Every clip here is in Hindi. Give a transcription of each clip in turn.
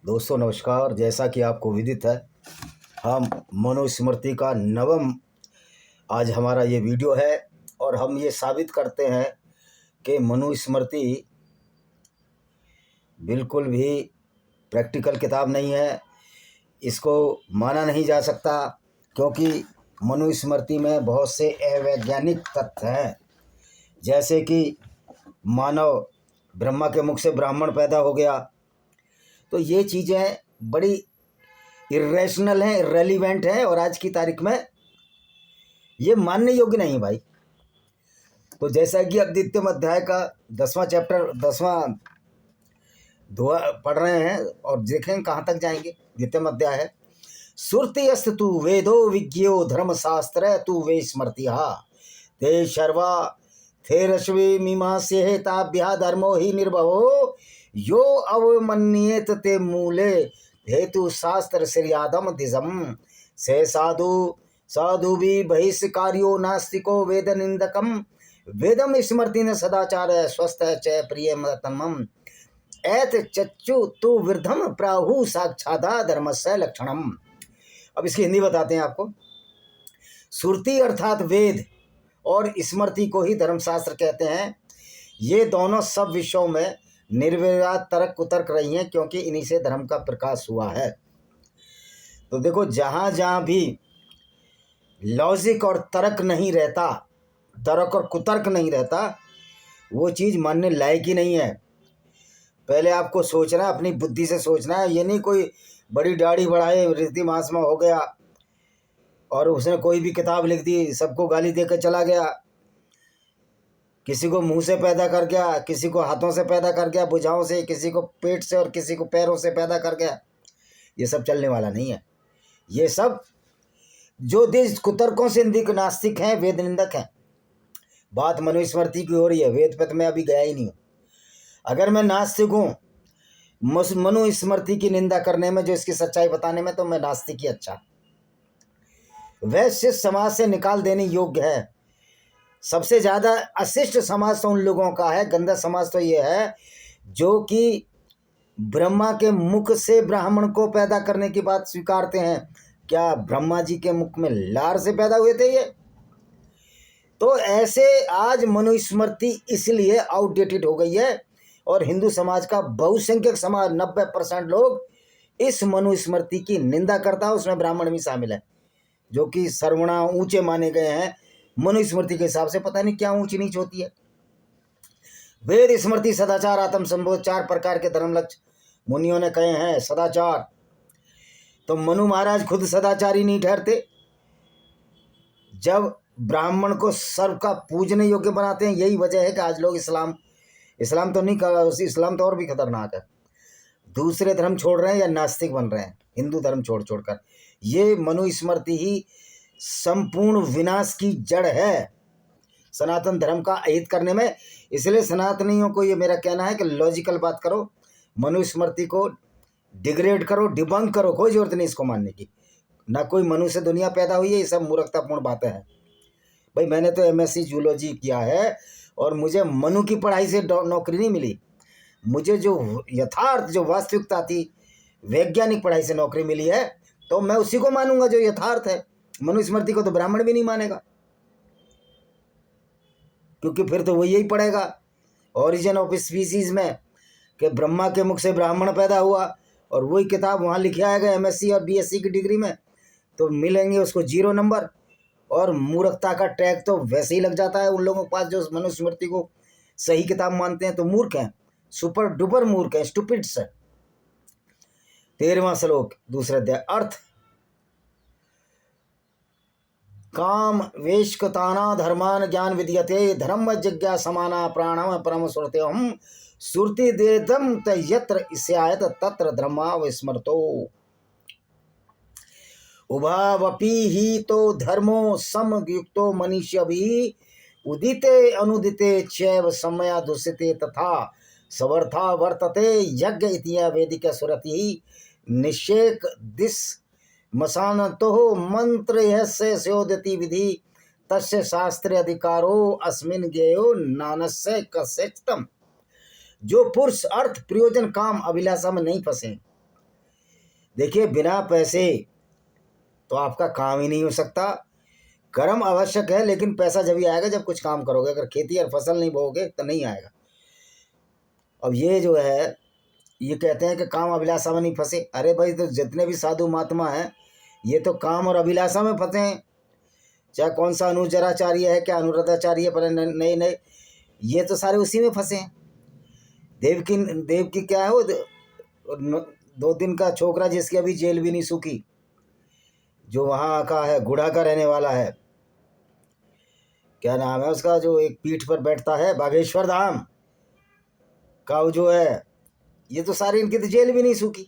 दोस्तों नमस्कार। जैसा कि आपको विदित है, हम मनुस्मृति का नवम आज हमारा ये वीडियो है और हम ये साबित करते हैं कि मनुस्मृति बिल्कुल भी प्रैक्टिकल किताब नहीं है। इसको माना नहीं जा सकता क्योंकि मनुस्मृति में बहुत से अवैज्ञानिक तथ्य हैं, जैसे कि मानव ब्रह्मा के मुख से ब्राह्मण पैदा हो गया। तो ये चीज़ें बड़ी इर्रेशनल हैं, इर्रेलीवेंट हैं और आज की तारीख में ये मानने योग्य नहीं भाई। तो जैसा कि अब द्वितीय अध्याय का 10वां चैप्टर 10वां दुआ पढ़ रहे हैं और देखें कहाँ तक जाएंगे। द्वितीय अध्याय है, सुरति अस्त तु वेदो विज्ञो धर्मशास्त्र तु वे स्मृतिहा ते शर्वा थे रश्वि मीमांसे ताभ्या धर्मो ही निर्भवो यो अवमन्येत ते मूले हेतु शास्त्र श्रियादम दिजम से साधु भी बहिष्कार्यो नास्तिको वेद निंदकम वेदम स्मृति न सदाचार स्वस्थ च प्रिय मतमम ऐत चच्चु तु वृद्धम प्राहु साक्षादा धर्मस्य लक्षणम। अब इसकी हिंदी बताते हैं आपको। सुरति अर्थात वेद और स्मृति को ही धर्मशास्त्र कहते हैं। ये दोनों सब विषयों में निर्विवाद तर्क कुतर्क रही हैं क्योंकि इन्हीं से धर्म का प्रकाश हुआ है। तो देखो, जहाँ जहाँ भी लॉजिक और तर्क नहीं रहता, तर्क और कुतर्क नहीं रहता, वो चीज़ मानने लायक ही नहीं है। पहले आपको सोचना है, अपनी बुद्धि से सोचना है। ये नहीं कोई बड़ी दाढ़ी बढ़ाए रीति महात्मा हो गया और उसने कोई भी किताब लिख दी, सबको गाली देकर चला गया, किसी को मुंह से पैदा कर गया, किसी को हाथों से पैदा कर गया, भुजाओं से, किसी को पेट से और किसी को पैरों से पैदा कर गया। ये सब चलने वाला नहीं है। ये सब जो देश कुतर्कों से नास्तिक हैं, वेद निंदक हैं। बात मनुस्मृति की हो रही है, वेद पे तो मैं अभी गया ही नहीं हूँ। अगर मैं नास्तिक हूँ मनुस्मृति की निंदा करने में, जो इसकी सच्चाई बताने में, तो मैं नास्तिक ही अच्छा। वैश्य समाज से निकाल देने योग्य है। सबसे ज़्यादा अशिष्ट समाज तो उन लोगों का है, गंदा समाज तो ये है जो कि ब्रह्मा के मुख से ब्राह्मण को पैदा करने की बात स्वीकारते हैं। क्या ब्रह्मा जी के मुख में लार से पैदा हुए थे ये? तो ऐसे आज मनुस्मृति इसलिए आउटडेटेड हो गई है और हिंदू समाज का बहुसंख्यक समाज 90% लोग इस मनुस्मृति की निंदा करता है। उसमें ब्राह्मण भी शामिल है, जो कि सर्वणा ऊंचे माने गए हैं। मनुस्मृति के हिसाब से पता नहीं क्या ऊंची नीच होती है। वेद स्मृति सदाचार आत्म संबोध 4 प्रकार के धर्म लक्ष्य मुनियों ने कहे हैं। सदाचार तो मनु महाराज खुद सदाचारी नहीं ठहरते। जब ब्राह्मण को सर्व का पूजने योग्य बनाते हैं, यही वजह है कि आज लोग इस्लाम तो नहीं कर, इस्लाम तो और भी खतरनाक है, दूसरे धर्म छोड़ रहे हैं या नास्तिक बन रहे हैं, हिंदू धर्म छोड़कर। ये मनुस्मृति ही संपूर्ण विनाश की जड़ है सनातन धर्म का अहित करने में। इसलिए सनातनियों को ये मेरा कहना है कि लॉजिकल बात करो, मनुस्मृति को डिग्रेड करो, डिबंक करो। कोई जरूरत नहीं इसको मानने की। ना कोई मनुष्य से दुनिया पैदा हुई है, ये सब मूर्खतापूर्ण बातें हैं भाई। मैंने तो MSc जूलॉजी किया है और मुझे मनु की पढ़ाई से नौकरी नहीं मिली। मुझे जो यथार्थ, जो वास्तविकता थी, वैज्ञानिक पढ़ाई से नौकरी मिली है। तो मैं उसी को मानूंगा जो यथार्थ है। मनुस्मृति को तो ब्राह्मण भी नहीं मानेगा, क्योंकि फिर तो वो यही पढ़ेगा ओरिजिन ऑफ स्पीसीज में कि ब्रह्मा के मुख से ब्राह्मण पैदा हुआ, और वही किताब वहाँ लिखे आएगा MSc और BSc की डिग्री में, तो मिलेंगे उसको 0 नंबर। और मूर्खता का टैग तो वैसे ही लग जाता है उन लोगों के पास जो मनुस्मृति को सही किताब मानते हैं। तो मूर्ख हैं, सुपर डुपर मूर्ख हैं, स्टूपिड्स हैं। 13वां श्लोक दूसरा अध्याय। अर्थ काम वेशकताना धर्मान ज्ञान विद्यते धर्म जिज्ञा समाना प्राणम परम सुरते हम सुरति देदम तयत्र इस्यायत तत्र धर्मा विस्मृतो उभावपि ही तो धर्मो समयुक्तो मनुष्य भी उदिते अनुदिते चैव समया दुषिते तथा सवर्था वर्तते यज्ञ इतिया वेदिक सुरति निषेक दिस मसानतो मंत्र यस्य स्योदति विधि तस्य शास्त्र अधिकारो अस्मिन ज्ञेयो नानस्य कस्यचितम। जो पुरुष अर्थ प्रयोजन काम अभिलाषा में नहीं फंसे, देखिए, बिना पैसे तो आपका काम ही नहीं हो सकता। कर्म आवश्यक है, लेकिन पैसा जब ही आएगा जब कुछ काम करोगे। अगर खेती और फसल नहीं बोओगे तो नहीं आएगा। अब ये जो है, ये कहते हैं कि काम अभिलाषा में नहीं फंसे। अरे भाई, तो जितने भी साधु महात्मा हैं ये तो काम और अभिलाषा में फंसे हैं। चाहे कौन सा अनुचराचार्य है, क्या अनुराधाचार्य, पर नए नए, ये तो सारे उसी में फंसे हैं। देव की क्या है वो, 2 दिन का छोकरा जिसकी अभी जेल भी नहीं सूखी, जो वहाँ का है, गुड़ा का रहने वाला है, क्या नाम है उसका, जो एक पीठ पर बैठता है, बागेश्वर धाम का वो जो है, ये तो सारी इनकी तो जेल भी नहीं सूखी।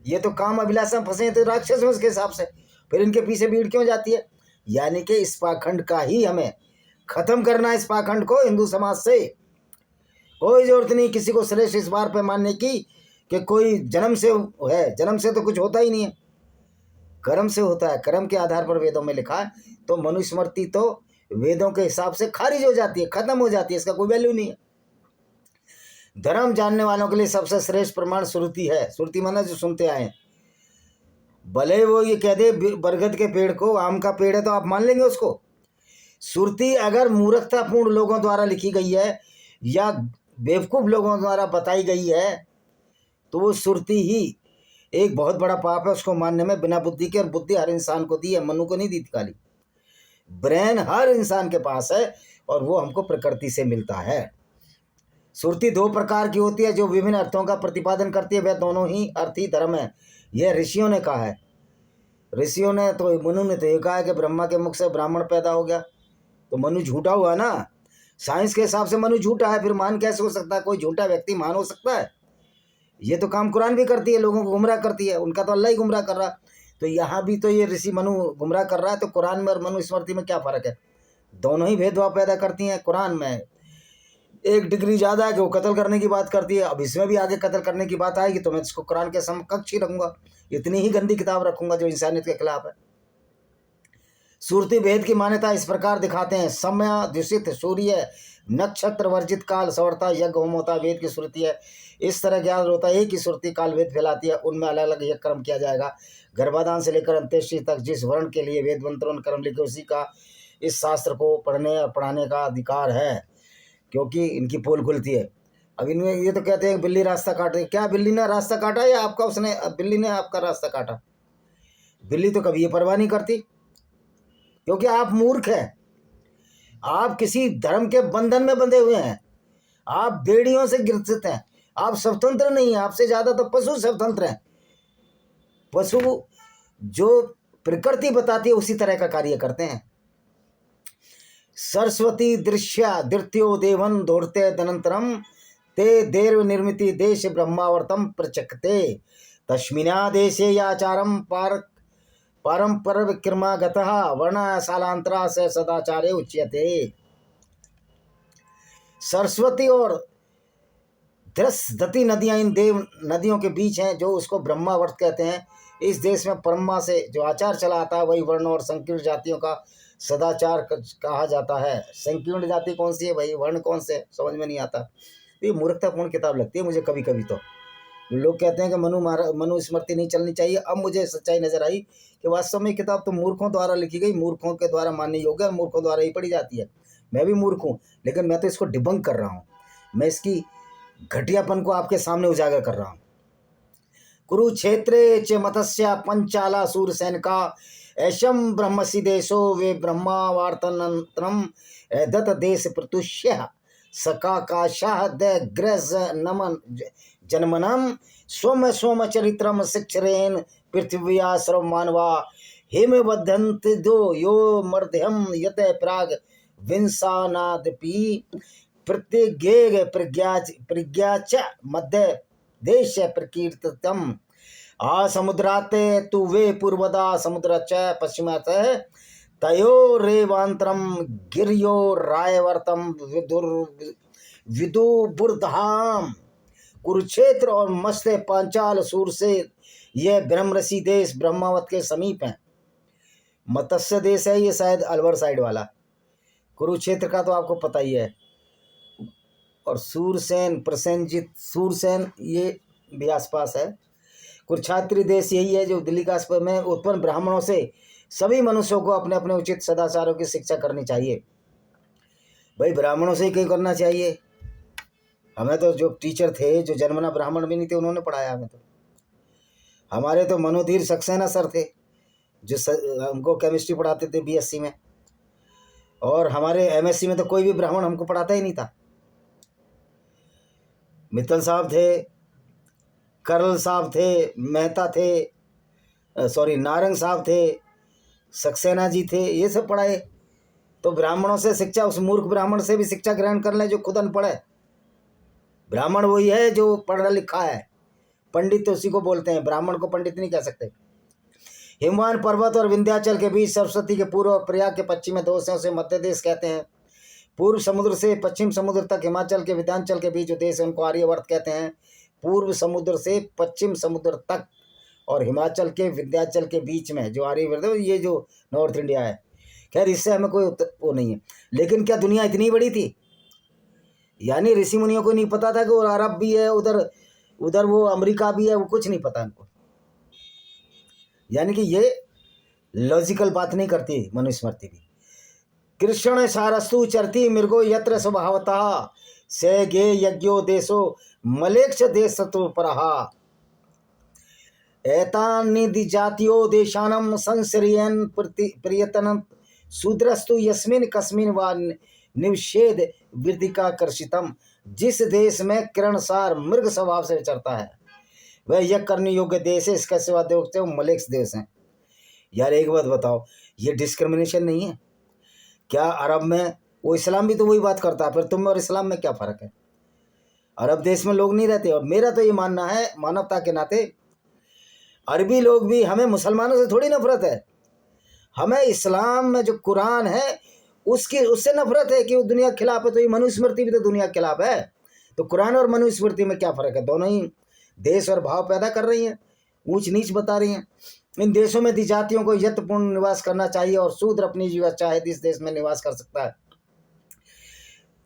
ये तो काम अभिलाषा में फंसे हैं, तो राक्षस हैं उसके हिसाब से। फिर इनके पीछे भीड़ क्यों जाती है? यानी कि इस पाखंड का ही हमें खत्म करना है। इस पाखंड को हिंदू समाज से कोई जरूरत नहीं किसी को श्रेष्ठ इस बार पे मानने की कि कोई जन्म से है। जन्म से तो कुछ होता ही नहीं है, कर्म से होता है। कर्म के आधार पर वेदों में लिखा है। तो मनुस्मृति तो वेदों के हिसाब से खारिज हो जाती है, खत्म हो जाती है, इसका कोई वैल्यू नहीं है। धर्म जानने वालों के लिए सबसे श्रेष्ठ प्रमाण श्रुति है। श्रुति माना जो सुनते आए हैं। भले वो ये कह दे बरगद के पेड़ को आम का पेड़ है तो आप मान लेंगे उसको। श्रुति अगर मूर्खतापूर्ण लोगों द्वारा लिखी गई है या बेवकूफ लोगों द्वारा बताई गई है तो वो श्रुति ही एक बहुत बड़ा पाप है उसको मानने में, बिना बुद्धि के। और बुद्धि हर इंसान को दी है, मनु को नहीं दी थी खाली। ब्रेन हर इंसान के पास है और वो हमको प्रकृति से मिलता है। श्रुति 2 प्रकार की होती है जो विभिन्न अर्थों का प्रतिपादन करती है। वह दोनों ही अर्थ ही धर्म है, यह ऋषियों ने कहा है। ऋषियों ने तो, मनु ने तो ये कहा है कि ब्रह्मा के मुख से ब्राह्मण पैदा हो गया, तो मनु झूठा हुआ ना। साइंस के हिसाब से मनु झूठा है, फिर मान कैसे हो सकता है? कोई झूठा व्यक्ति मान हो सकता है? ये तो काम कुरान भी करती है, लोगों को गुमराह करती है। उनका तो अल्लाह ही गुमराह कर रहा। तो यहाँ भी तो ये ऋषि मनु गुमराह कर रहा है। तो कुरान में और मनुस्मृति में क्या फ़र्क है? दोनों ही भेदभाव पैदा करती हैं। कुरान में 1 डिग्री ज़्यादा है कि वो कत्ल करने की बात करती है। अब इसमें भी आगे कत्ल करने की बात आएगी तो मैं इसको कुरान के समकक्ष ही रखूँगा, इतनी ही गंदी किताब रखूँगा जो इंसानियत के खिलाफ है। सूरती भेद की मान्यता इस प्रकार दिखाते हैं। समय दूषित सूर्य नक्षत्र वर्जित काल सवर्ता यज्ञ होम होता वेद की श्रुति है। इस तरह ज्ञान होता है कि श्रुति काल वेद फैलाती है, उनमें अलग अलग यज्ञ कर्म किया जाएगा। गर्भाधान से लेकर अंत्येष्टि तक जिस वर्ण के लिए वेद मंत्रों ने कर्म लिखे उसी का इस शास्त्र को पढ़ने और पढ़ाने का अधिकार है, क्योंकि इनकी पोल खुलती है। अब इनमें ये तो कहते हैं बिल्ली रास्ता काट रही। क्या बिल्ली ने रास्ता काटा या आपका उसने, बिल्ली ने आपका रास्ता काटा? बिल्ली तो कभी ये परवाह नहीं करती, क्योंकि आप मूर्ख हैं। आप किसी धर्म के बंधन में बंधे हुए हैं, आप बेड़ियों से ग्रसित हैं, आप स्वतंत्र नहीं हैं। आपसे ज्यादा तो पशु स्वतंत्र हैं। पशु जो प्रकृति बताती है उसी तरह का कार्य करते हैं। सरस्वती दृश्या दृत्यो देवन धोरते दनंतरम ते देव निर्मिति देश ब्रह्मावर्तम प्रचक्ते तस्मिना देशे याचारम परम्पर विक्रमागतः वर्णशालांतरा से सदाचारे उच्यते। सरस्वती और दृश्यदती नदियां इन देव नदियों के बीच हैं, जो उसको ब्रह्मावर्त कहते हैं। इस देश में ब्रह्मा से जो आचार चला आता है वही वर्ण और संकीर्ण जातियों का सदाचार कहा जाता है। संकीर्ण जाति कौन सी है भाई? वर्ण कौन से? समझ में नहीं आता। ये मूर्खतापूर्ण किताब लगती है मुझे कभी कभी। तो लोग कहते हैं कि मनुस्मृति नहीं चलनी चाहिए। अब मुझे सच्चाई नजर आई कि वास्तव में किताब तो मूर्खों द्वारा लिखी गई, मूर्खों के द्वारा मानने योग्य और मूर्खों द्वारा ही पढ़ी जाती है। मैं भी मूर्ख हूँ, लेकिन मैं तो इसको डिबंक कर रहा हूँ। मैं इसकी घटियापन को आपके सामने उजागर कर रहा हूँ। कुरुक्षेत्रे च मत्स्य पंचाला सूरसेन का ऐशम ब्रह्मसि देशो वे ब्रह्मावार्तनंतरम दत्त देश प्रतुष्य सकाकाशाह ग्रज नमन जन्मनम स्वम स्वम चरित्रम शिक्षरेन पृथ्व्या सर्व मानवा हिमबद्धंत दो यो मर्ध्यम यत प्राग विंसानादपि प्रत्येक प्रज्ञा च मध्य देश प्रकीर्तितम आ समुद्राते तु वे पूर्वदा समुद्र च पश्चिमात तयोरेवांतरम गिर्यो रायवर्तम विदुबुर्धाम। कुरुक्षेत्र और मत्स्य पांचाल सूर से यह ब्रह्मऋषि देश ब्रह्मावत के समीप है। मत्स्य देश है ये शायद अलवर साइड वाला। कुरुक्षेत्र का तो आपको पता ही है। और सूरसेन प्रसेनजित सूरसेन ये भी आसपास है। कुरुक्षात्री देश यही है जो दिल्ली का में उत्पन्न ब्राह्मणों से सभी मनुष्यों को अपने अपने उचित सदाचारों की शिक्षा करनी चाहिए। भाई ब्राह्मणों से ही क्यों करना चाहिए? हमें तो जो टीचर थे जो जन्मना ब्राह्मण भी नहीं थे उन्होंने पढ़ाया हमें। तो हमारे तो मनोधीर सक्सेना सर थे जो हमको केमिस्ट्री पढ़ाते थे बीएससी में, और हमारे एमएससी में तो कोई भी ब्राह्मण हमको पढ़ाता ही नहीं था। मित्तल साहब थे, करल साहब थे, मेहता थे, सॉरी नारंग साहब थे, सक्सेना जी थे, ये सब पढ़ाए। तो ब्राह्मणों से शिक्षा, उस मूर्ख ब्राह्मण से भी शिक्षा ग्रहण कर ले जो खुद अनपढ़ है। ब्राह्मण वही है जो पढ़ा लिखा है, पंडित तो उसी को बोलते हैं, ब्राह्मण को पंडित नहीं कह सकते। हिमवान पर्वत और विंध्याचल के बीच, सरस्वती के पूर्व और प्रयाग के पश्चिम में दो से मध्य देश कहते हैं। पूर्व समुद्र से पश्चिम समुद्र तक हिमाचल के विंध्याचल के बीच जो देश है उनको आर्यवर्त कहते हैं। पूर्व समुद्र से पश्चिम समुद्र तक और हिमाचल के विंध्याचल के बीच में जो आर्यवर्त है ये जो नॉर्थ इंडिया है। खैर इससे हमें कोई वो नहीं है, लेकिन क्या दुनिया इतनी बड़ी थी? यानी ऋषि मुनियों को नहीं पता था कि वो अरब भी है, उधर उधर वो अमेरिका भी है, वो कुछ नहीं पता उनको। यानी कि ये लॉजिकल बात नहीं करती मनुस्मृति भी। कृष्ण सारस्तु चरती मृगो यत्र स्वभावतः से गे यज्ञो देशो मलेक्ष देशतो परहा एतान्निधि जातियो देशानम संसरियन प्रियतन शूद्रस्तु यस्मिन कस्मिन वा निषेध वृद्धि का कर्षितम। जिस देश में किरणसार मृग स्वभाव से विचरता है वह यह करने योग्य देश है, इसका सिवा देखते हो मलेक्स देश हैं। यार एक बात बताओ, ये डिस्क्रिमिनेशन नहीं है क्या? अरब में वो इस्लाम भी तो वही बात करता है, फिर तुम और इस्लाम में क्या फ़र्क है? अरब देश में लोग नहीं रहते। और मेरा तो ये मानना है मानवता के नाते, अरबी लोग भी, हमें मुसलमानों से थोड़ी नफरत है, हमें इस्लाम में जो कुरान है उससे नफरत है कि वो दुनिया के खिलाफ है। तो ये मनुस्मृति भी तो दुनिया के खिलाफ है। तो कुरान और मनुस्मृति में क्या फ़र्क है? दोनों ही देश और भाव पैदा कर रही हैं, ऊंच नीच बता रही हैं। इन देशों में जातियों को यत्नपूर्ण निवास करना चाहिए और शूद्र अपनी जीवन चाहे इस देश में निवास कर सकता है।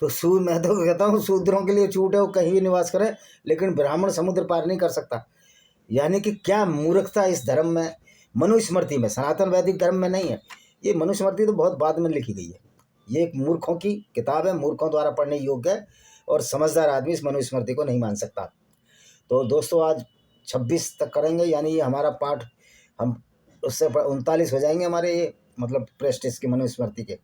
तो मैं तो कहता हूँ शूद्रों के लिए छूट है, वो कहीं भी निवास करें, लेकिन ब्राह्मण समुद्र पार नहीं कर सकता। यानी कि क्या मूर्खता इस धर्म में, मनुस्मृति में, सनातन वैदिक धर्म में नहीं है। ये मनुस्मृति तो बहुत बाद में लिखी गई है। ये एक मूर्खों की किताब है, मूर्खों द्वारा पढ़ने योग्य है, और समझदार आदमी इस मनुस्मृति को नहीं मान सकता। तो दोस्तों आज 26 तक करेंगे, यानी ये हमारा पाठ, हम उससे 39 हो जाएंगे हमारे ये मतलब प्रेस्टिस की मनुस्मृति के।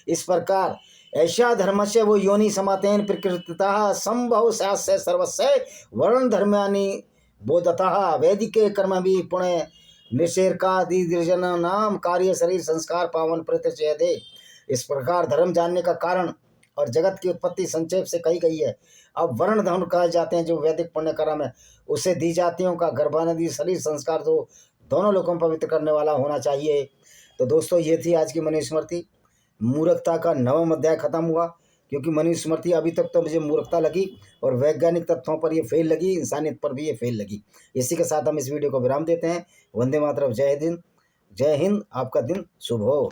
इस प्रकार ऐसा धर्म से वो योनि समातेन प्रकृतिता संभव शास्त्र सर्वस्य वर्ण धर्मानि बोधतः वैदिके कर्म भी पुण्य निषेधकादिर्जन नाम कार्य शरीर संस्कार पावन प्रतिषेधे। इस प्रकार धर्म जानने का कारण और जगत की उत्पत्ति संक्षेप से कही गई है। अब वर्ण धर्म कहे जाते हैं जो वैदिक पुण्य कर्म है, उसे दी जातियों का गर्भानदी शरीर संस्कार तो दोनों लोगों को पवित्र करने वाला होना चाहिए। तो दोस्तों ये थी आज की मनुस्मृति। मूर्खता का 9वां अध्याय खत्म हुआ, क्योंकि मनुस्मृति अभी तक तो मुझे मूर्खता लगी और वैज्ञानिक तथ्यों पर ये फेल लगी, इंसानियत पर भी ये फेल लगी। इसी के साथ हम इस वीडियो को विराम देते हैं। वंदे मातरम, जय हिंद, जय हिंद। आपका दिन शुभ हो।